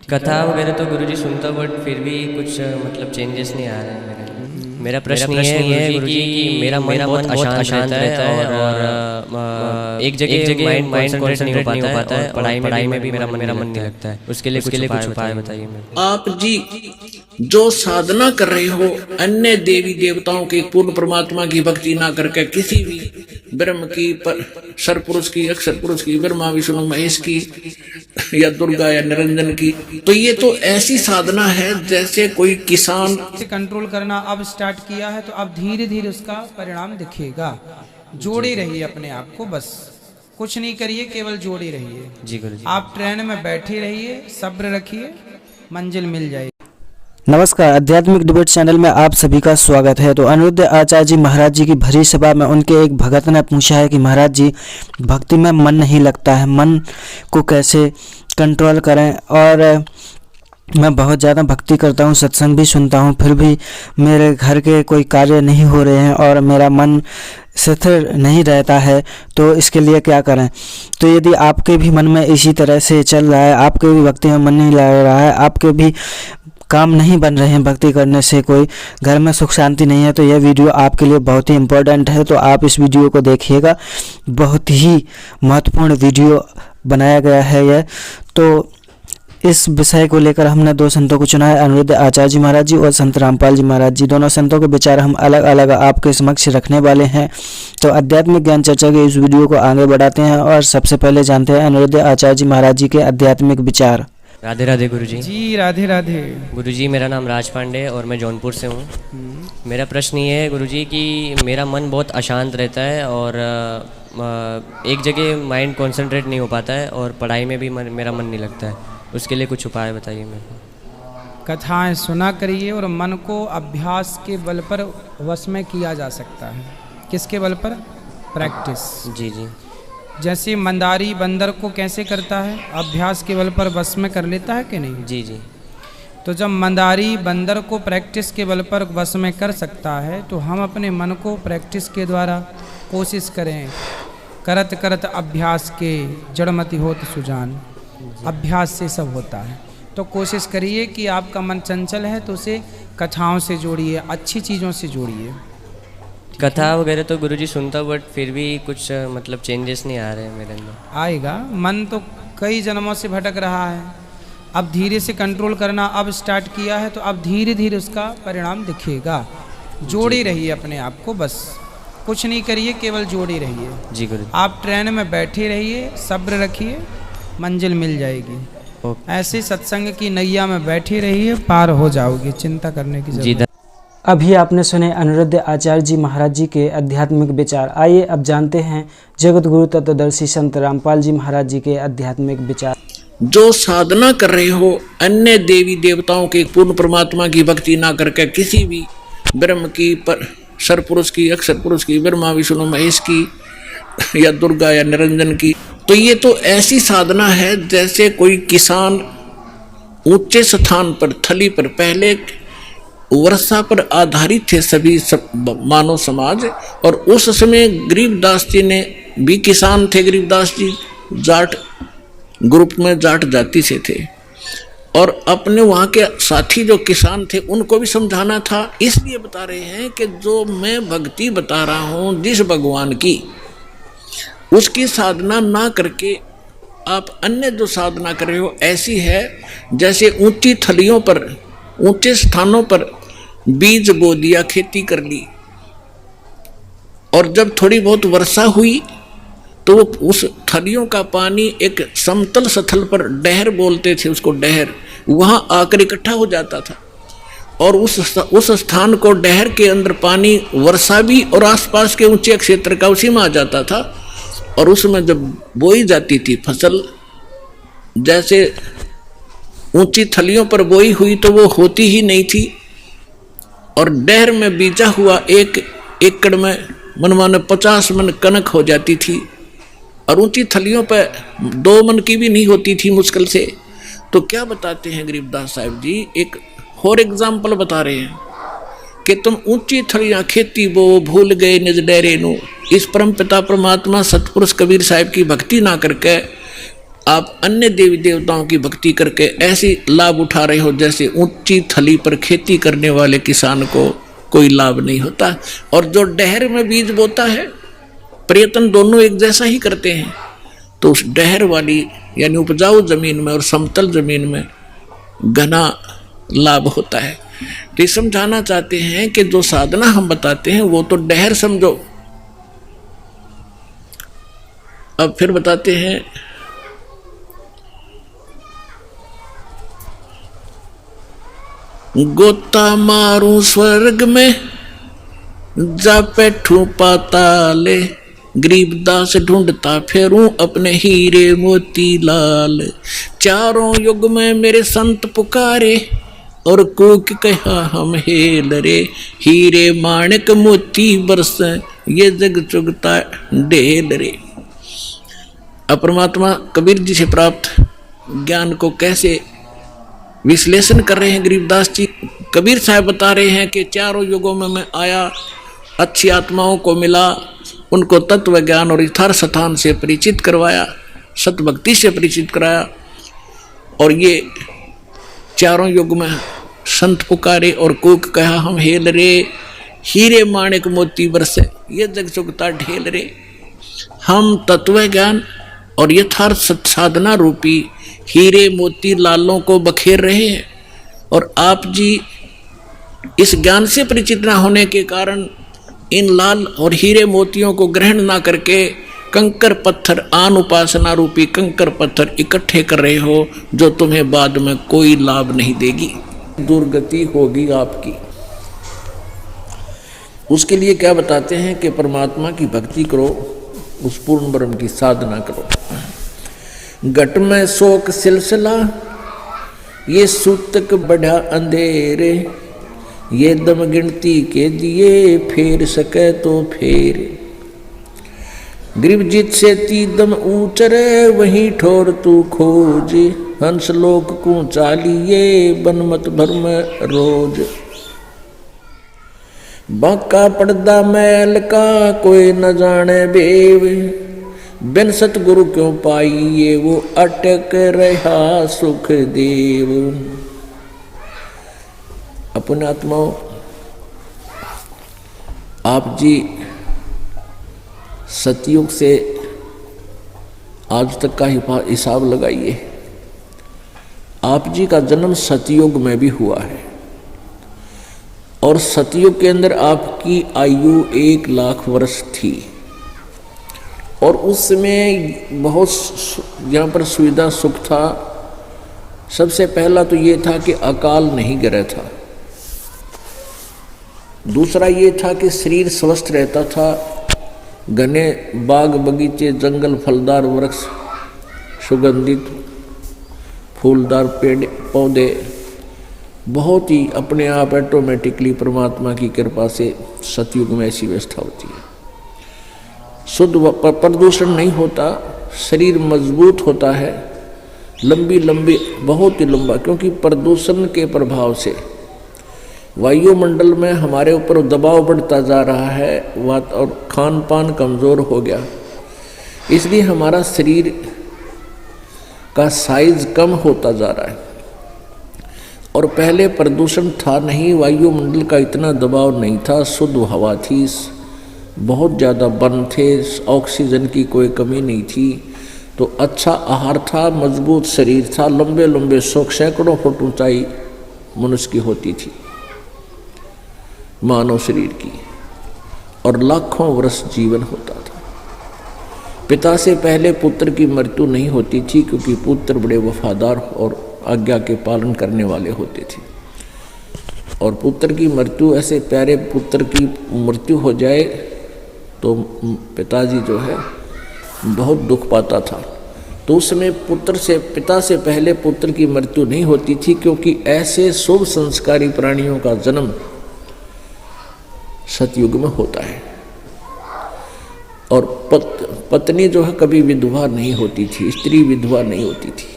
कथा वगैरह तो गुरुजी सुनता बट फिर भी कुछ मतलब चेंजेस नहीं आ रहे हैं मेरा प्रश्न ये है गुरुजी कि मेरा मन बहुत अशांत रहता है और एक जगह माइंड कॉन्सेंट्रेट नहीं हो पाता है, पढ़ाई में भी मेरा मन नहीं लगता है। उसके लिए कुछ उपाय बताइए मेरे। आप जी जो साधना कर रहे हो अन्य देवी देवताओं की, पूर्ण परमात्मा की भक्ति ना करके किसी भी ब्रह्म की, सर पुरुष की, अक्षर पुरुष की, ब्रह्मा विष्णु महेश की या दुर्गा या निरंजन की, तो ये तो ऐसी साधना है जैसे कोई किसान से कंट्रोल करना अब स्टार्ट किया है, तो अब धीरे धीरे उसका परिणाम दिखेगा। जोड़े रहिए अपने आप को, बस कुछ नहीं करिए, केवल जोड़े रहिए। जी गुरुजी। आप ट्रेन में बैठे रहिए, सब्र रखिए, मंजिल मिल जाएगी। नमस्कार, आध्यात्मिक डिबेट चैनल में आप सभी का स्वागत है। तो अनिरुद्ध आचार्य जी महाराज जी की भरी सभा में उनके एक भगत ने पूछा है कि महाराज जी भक्ति में मन नहीं लगता है, मन को कैसे कंट्रोल करें, और मैं बहुत ज़्यादा भक्ति करता हूँ, सत्संग भी सुनता हूँ, फिर भी मेरे घर के कोई कार्य नहीं हो रहे हैं और मेरा मन स्थिर नहीं रहता है, तो इसके लिए क्या करें। तो यदि आपके भी मन में इसी तरह से चल रहा है, आपके भी भक्ति में मन नहीं लग रहा है, आपके भी काम नहीं बन रहे हैं भक्ति करने से, कोई घर में सुख शांति नहीं है, तो यह वीडियो आपके लिए बहुत ही इम्पोर्टेंट है। तो आप इस वीडियो को देखिएगा, बहुत ही महत्वपूर्ण वीडियो बनाया गया है यह। तो इस विषय को लेकर हमने दो संतों को चुना है, अनिरुद्ध आचार्य जी महाराज जी और संत रामपाल जी महाराज जी। दोनों संतों के विचार हम अलग अलग आपके समक्ष रखने वाले हैं। तो आध्यात्मिक ज्ञान चर्चा के इस वीडियो को आगे बढ़ाते हैं और सबसे पहले जानते हैं अनिरुद्ध आचार्य जी महाराज जी के आध्यात्मिक विचार। राधे राधे गुरुजी। जी राधे राधे। गुरुजी मेरा नाम राज पांडे और मैं जौनपुर से हूँ। मेरा प्रश्न ये है गुरुजी कि मेरा मन बहुत अशांत रहता है और एक जगह माइंड कॉन्सेंट्रेट नहीं हो पाता है और पढ़ाई में भी मेरा मन नहीं लगता है। उसके लिए कुछ उपाय बताइए मेरे को। कथाएं सुना करिए और मन को अभ्यास के बल पर वश में किया जा सकता है। किसके बल पर? प्रैक्टिस। जी जी। जैसे मंदारी बंदर को कैसे करता है? अभ्यास के बल पर वश में कर लेता है कि नहीं? जी जी। तो जब मंदारी बंदर को प्रैक्टिस के बल पर वश में कर सकता है, तो हम अपने मन को प्रैक्टिस के द्वारा कोशिश करें। करत करत अभ्यास के जड़मति होत सुजान, अभ्यास से सब होता है। तो कोशिश करिए कि आपका मन चंचल है तो उसे कथाओं से जोड़िए, अच्छी चीज़ों से जोड़िए। कथा वगैरह तो गुरुजी सुनता बट फिर भी कुछ मतलब चेंजेस नहीं आ रहे हैं मेरे अंदर। आएगा, मन तो कई जन्मों से भटक रहा है, अब धीरे से कंट्रोल करना अब स्टार्ट किया है, तो अब धीरे धीरे उसका परिणाम दिखेगा। जोड़े रहिए अपने आप को, बस कुछ नहीं करिए, केवल जोड़े रहिए। जी गुरुजी। आप ट्रेन में बैठे रहिए, सब्र रखिए, मंजिल मिल जाएगी। ऐसे सत्संग की नैया में बैठे रहिए, पार हो जाओगे, चिंता करने की जरूरत। अभी आपने सुने अनिरुद्ध आचार्य जी महाराज जी के आध्यात्मिक विचार। आइए अब जानते हैं जगत गुरु तत्वदर्शी संत रामपाल जी महाराज जी के आध्यात्मिक विचार। जो साधना कर रहे हो अन्य देवी देवताओं की, पूर्ण परमात्मा की भक्ति ना करके किसी भी ब्रह्म की, सर पुरुष की, अक्षर पुरुष की, ब्रह्मा विष्णु महेश की या दुर्गा या निरंजन की, तो ये तो ऐसी साधना है जैसे कोई किसान ऊंचे स्थान पर, थली पर, पहले वर्षा पर आधारित थे सभी मानव समाज, और उस समय गरीबदास जी ने भी किसान थे। गरीबदास जी जाट ग्रुप में, जाट जाति से थे, और अपने वहाँ के साथी जो किसान थे उनको भी समझाना था। इसलिए बता रहे हैं कि जो मैं भक्ति बता रहा हूँ जिस भगवान की, उसकी साधना ना करके आप अन्य जो साधना कर रहे हो ऐसी है जैसे ऊंची थलियों पर, ऊंचे स्थानों पर बीज बो दिया, खेती कर ली, और जब थोड़ी बहुत वर्षा हुई तो उस थलियों का पानी एक समतल स्थल पर, डहर बोलते थे उसको, डहर, वहां आकर इकट्ठा हो जाता था, और उस स्थान को, डहर के अंदर पानी, वर्षा भी और आसपास के ऊंचे क्षेत्र का उसी में आ जाता था, और उसमें जब बोई जाती थी फसल, जैसे ऊंची थलियों पर बोई हुई तो वो होती ही नहीं थी, और डहर में बीजा हुआ 1 एकड़ में मनमाने 50 मन कनक हो जाती थी, और ऊंची थलियों पर 2 मन की भी नहीं होती थी मुश्किल से। तो क्या बताते हैं गरीबदास साहब जी, एक और एग्जाम्पल बता रहे हैं कि तुम ऊंची थलियां खेती बो, भूल गए निज डेरे नु। इस परम पिता परमात्मा सतपुरुष कबीर साहब की भक्ति ना करके आप अन्य देवी देवताओं की भक्ति करके ऐसी लाभ उठा रहे हो जैसे ऊंची थली पर खेती करने वाले किसान को कोई लाभ नहीं होता। और जो डहर में बीज बोता है, प्रयत्न दोनों एक जैसा ही करते हैं, तो उस डहर वाली यानी उपजाऊ जमीन में और समतल जमीन में घना लाभ होता है। तो ये समझाना चाहते हैं कि जो साधना हम बताते हैं वो तो डहर समझो। अब फिर बताते हैं, गोता मारू स्वर्ग में जा बैठू पाताले, गरीबदास ढूंढता फेरूं अपने हीरे मोती लाल। चारों युग में मेरे संत पुकारे और कूक कहा हम हेल रे, हीरे माणिक मोती बरस ये जग चुगता ढेल रे। परमात्मा कबीर जी से प्राप्त ज्ञान को कैसे विश्लेषण कर रहे हैं गरीबदास जी। कबीर साहब बता रहे हैं कि चारों युगों में मैं आया, अच्छी आत्माओं को मिला, उनको तत्व ज्ञान और यथार्थ स्थान से परिचित करवाया, सतभक्ति से परिचित कराया। और ये चारों युग में संत पुकारे और कूक कहा हम हेल रे, हीरे माणिक मोती बरसे ये जग चुगता ढेल रे। हम तत्व ज्ञान और यथार्थ साधना रूपी हीरे मोती लालों को बखेर रहे हैं, और आप जी इस ज्ञान से परिचित न होने के कारण इन लाल और हीरे मोतियों को ग्रहण ना करके कंकर पत्थर, आन उपासना रूपी कंकर पत्थर इकट्ठे कर रहे हो, जो तुम्हें बाद में कोई लाभ नहीं देगी, दुर्गति होगी आपकी। उसके लिए क्या बताते हैं कि परमात्मा की भक्ति करो, उस पूर्ण ब्रह्म की साधना करो। घट में शोक सिलसिला ये सूतक बढ़ा अंधेरे, ये दम गिनती के दिए फेर सके तो फेर। ग्रीवजित से ती दम ऊंचरे वहीं ठोर तू खोज, हंस लोक को चालिए बनमत भरम रोज। बाका पड़दा मैल का कोई न जाने बेव, बिन सतगुरु क्यों पाइए वो अटक रहा सुख देव। अपने आत्माओं, आप जी सतयुग से आज तक का हिसाब लगाइए। आप जी का जन्म सतयुग में भी हुआ है, और सतयुग के अंदर आपकी आयु 1 लाख वर्ष थी, और उस समय बहुत यहाँ पर सुविधा सुख था। सबसे पहला तो ये था कि अकाल नहीं गिरा था, दूसरा ये था कि शरीर स्वस्थ रहता था, घने बाग बगीचे, जंगल, फलदार वृक्ष, सुगंधित फूलदार पेड़ पौधे, बहुत ही अपने आप ऑटोमेटिकली परमात्मा की कृपा से सतयुग में ऐसी व्यवस्था होती है। शुद्ध प्रदूषण नहीं होता, शरीर मजबूत होता है, लंबी लंबी बहुत ही लंबा, क्योंकि प्रदूषण के प्रभाव से वायुमंडल में हमारे ऊपर दबाव बढ़ता जा रहा है, और खान पान कमज़ोर हो गया, इसलिए हमारा शरीर का साइज कम होता जा रहा है। और पहले प्रदूषण था नहीं, वायुमंडल का इतना दबाव नहीं था, शुद्ध हवा थी, बहुत ज़्यादा वन थे, ऑक्सीजन की कोई कमी नहीं थी, तो अच्छा आहार था, मजबूत शरीर था, लंबे लंबे सैकड़ों फुट ऊंचाई मनुष्य की होती थी मानव शरीर की, और लाखों वर्ष जीवन होता था। पिता से पहले पुत्र की मृत्यु नहीं होती थी, क्योंकि पुत्र बड़े वफादार और आज्ञा के पालन करने वाले होते थे, और पुत्र की मृत्यु, ऐसे प्यारे पुत्र की मृत्यु हो जाए तो पिताजी जो है बहुत दुख पाता था। तो उस समय पिता से पहले पुत्र की मृत्यु नहीं होती थी, क्योंकि ऐसे शुभ संस्कारी प्राणियों का जन्म सतयुग में होता है। और पत्नी जो है कभी विधवा नहीं होती थी, स्त्री विधवा नहीं होती थी।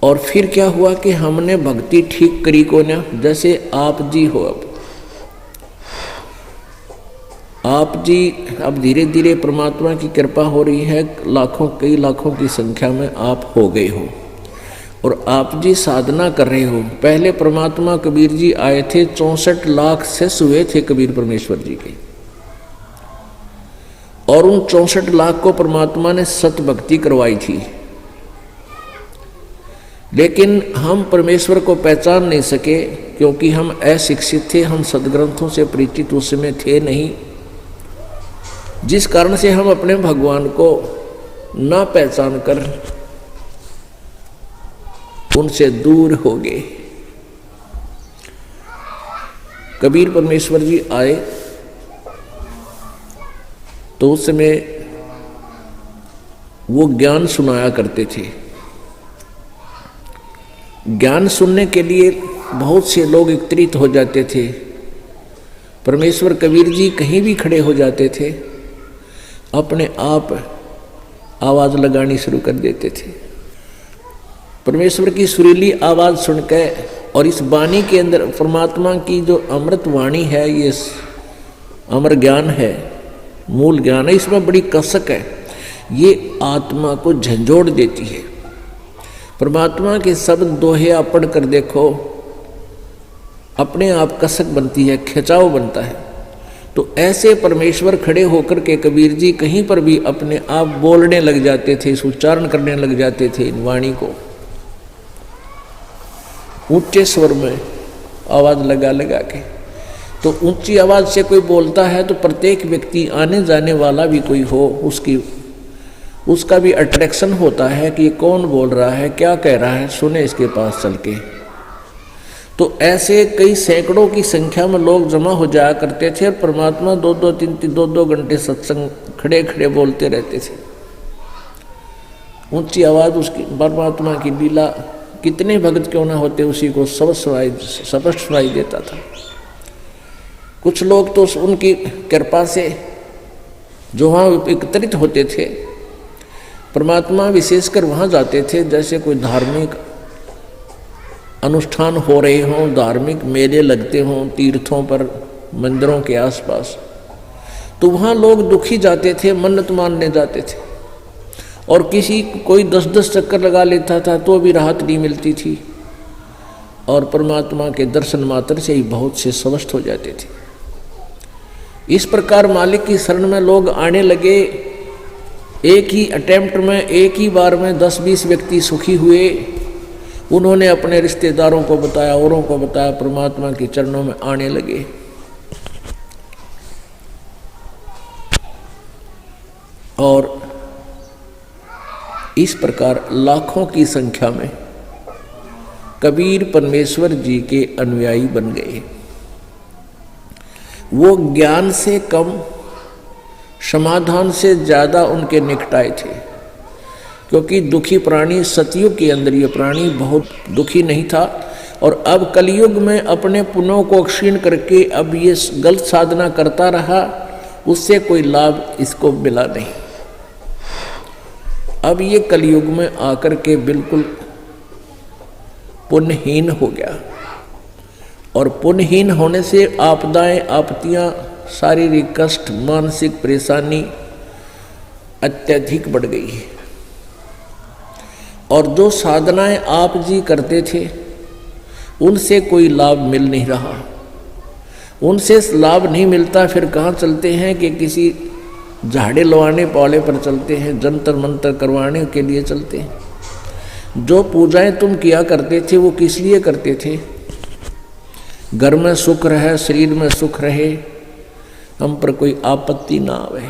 और फिर क्या हुआ कि हमने भक्ति ठीक करी को ना, जैसे आप जी हो, अब आप जी अब धीरे धीरे परमात्मा की कृपा हो रही है, लाखों कई लाखों की संख्या में आप हो गए हो और आप जी साधना कर रहे हो। पहले परमात्मा कबीर जी आए थे, 64 लाख शिष्य हुए थे कबीर परमेश्वर जी के, और उन 64 लाख को परमात्मा ने सत भक्ति करवाई थी। लेकिन हम परमेश्वर को पहचान नहीं सके क्योंकि हम अशिक्षित थे, हम सदग्रंथों से परिचित उस समय थे नहीं, जिस कारण से हम अपने भगवान को ना पहचान कर उनसे दूर हो गए। कबीर परमेश्वर जी आए तो उस समय वो ज्ञान सुनाया करते थे। ज्ञान सुनने के लिए बहुत से लोग एकत्रित हो जाते थे। परमेश्वर कबीर जी कहीं भी खड़े हो जाते थे, अपने आप आवाज़ लगानी शुरू कर देते थे। परमेश्वर की सुरीली आवाज़ सुनकर, और इस वाणी के अंदर परमात्मा की जो अमृत वाणी है, ये अमर ज्ञान है, मूल ज्ञान है, इसमें बड़ी कसक है, ये आत्मा को झंझोड़ देती है। परमात्मा के शब्द दोहे पढ़ कर देखो, अपने आप कसक बनती है, खिंचाव बनता है। तो ऐसे परमेश्वर खड़े होकर के कबीर जी कहीं पर भी अपने आप बोलने लग जाते थे, उच्चारण करने लग जाते थे इन वाणी को, ऊंचे स्वर में आवाज़ लगा लगा के। तो ऊंची आवाज़ से कोई बोलता है तो प्रत्येक व्यक्ति, आने जाने वाला भी कोई हो, उसका भी अट्रैक्शन होता है कि कौन बोल रहा है, क्या कह रहा है, सुने इसके पास चल के। तो ऐसे कई सैकड़ों की संख्या में लोग जमा हो जाया करते थे और परमात्मा 2-2 घंटे सत्संग खड़े खड़े बोलते रहते थे। ऊंची आवाज़ उसकी परमात्मा की लीला, कितने भक्त क्यों ना होते उसी को स्पष्ट सुनाई देता था। कुछ लोग तो उनकी कृपा से जो वहाँ एकत्रित होते थे, परमात्मा विशेषकर वहाँ जाते थे, जैसे कोई धार्मिक अनुष्ठान हो रहे हों, धार्मिक मेले लगते हों तीर्थों पर, मंदिरों के आसपास, तो वहाँ लोग दुखी जाते थे, मन्नत मानने जाते थे, और कोई 10-10 चक्कर लगा लेता था तो भी राहत नहीं मिलती थी, और परमात्मा के दर्शन मात्र से ही बहुत से स्वस्थ हो जाते थे। इस प्रकार मालिक की शरण में लोग आने लगे। एक ही अटेम्प्ट में, एक ही बार में 10-20 व्यक्ति सुखी हुए। उन्होंने अपने रिश्तेदारों को बताया, औरों को बताया, परमात्मा के चरणों में आने लगे। और इस प्रकार लाखों की संख्या में कबीर परमेश्वर जी के अनुयायी बन गए। वो ज्ञान से कम, समाधान से ज़्यादा उनके निकटाए थे, क्योंकि दुखी प्राणी, सतयुग के अंदर ये प्राणी बहुत दुखी नहीं था, और अब कलयुग में अपने पुण्यों को क्षीण करके अब ये गलत साधना करता रहा, उससे कोई लाभ इसको मिला नहीं। अब ये कलयुग में आकर के बिल्कुल पुण्यहीन हो गया, और पुण्यहीन होने से आपदाएं, आपत्तियां, शारीरिक कष्ट, मानसिक परेशानी अत्यधिक बढ़ गई है। और जो साधनाएं आप जी करते थे उनसे कोई लाभ मिल नहीं रहा, उनसे लाभ नहीं मिलता, फिर कहाँ चलते हैं कि किसी झाड़े लवाने पाले पर चलते हैं, जंतर मंतर करवाने के लिए चलते हैं। जो पूजाएं तुम किया करते थे वो किस लिए करते थे? घर में सुख रहे, शरीर में सुख रहे, हम पर कोई आपत्ति ना आवे।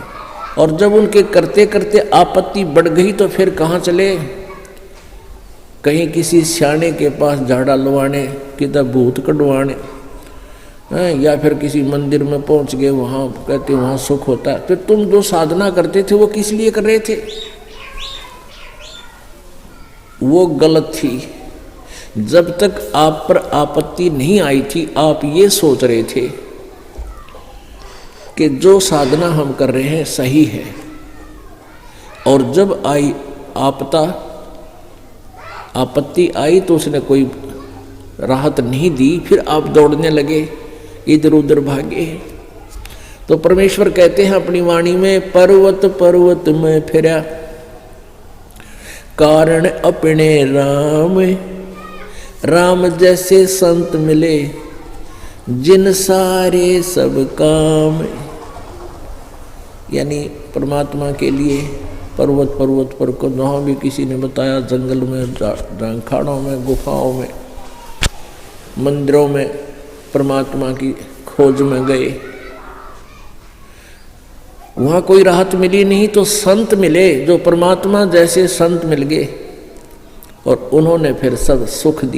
और जब उनके करते करते आपत्ति बढ़ गई तो फिर कहाँ चले? कहीं किसी सियाने के पास झाड़ा लवाने, किधर भूत कढ़वाने, या फिर किसी मंदिर में पहुंच गए, वहाँ कहते वहाँ सुख होता है। फिर तुम जो साधना करते थे वो किस लिए कर रहे थे? वो गलत थी। जब तक आप पर आपत्ति नहीं आई थी, आप ये सोच रहे थे कि जो साधना हम कर रहे हैं सही है, और जब आई आपत्ति आई तो उसने कोई राहत नहीं दी, फिर आप दौड़ने लगे, इधर उधर भागे। तो परमेश्वर कहते हैं अपनी वाणी में, पर्वत पर्वत में फिरा कारण अपने राम, राम जैसे संत मिले जिन सारे सब काम। यानी परमात्मा के लिए पर्वत पर्वत पर को जहाँ भी किसी ने बताया, जंगल में, खाड़ों में, गुफाओं में, मंदिरों में परमात्मा की खोज में गए, वहाँ कोई राहत मिली नहीं तो संत मिले जो परमात्मा जैसे संत मिल गए और उन्होंने फिर सब सुख दिया।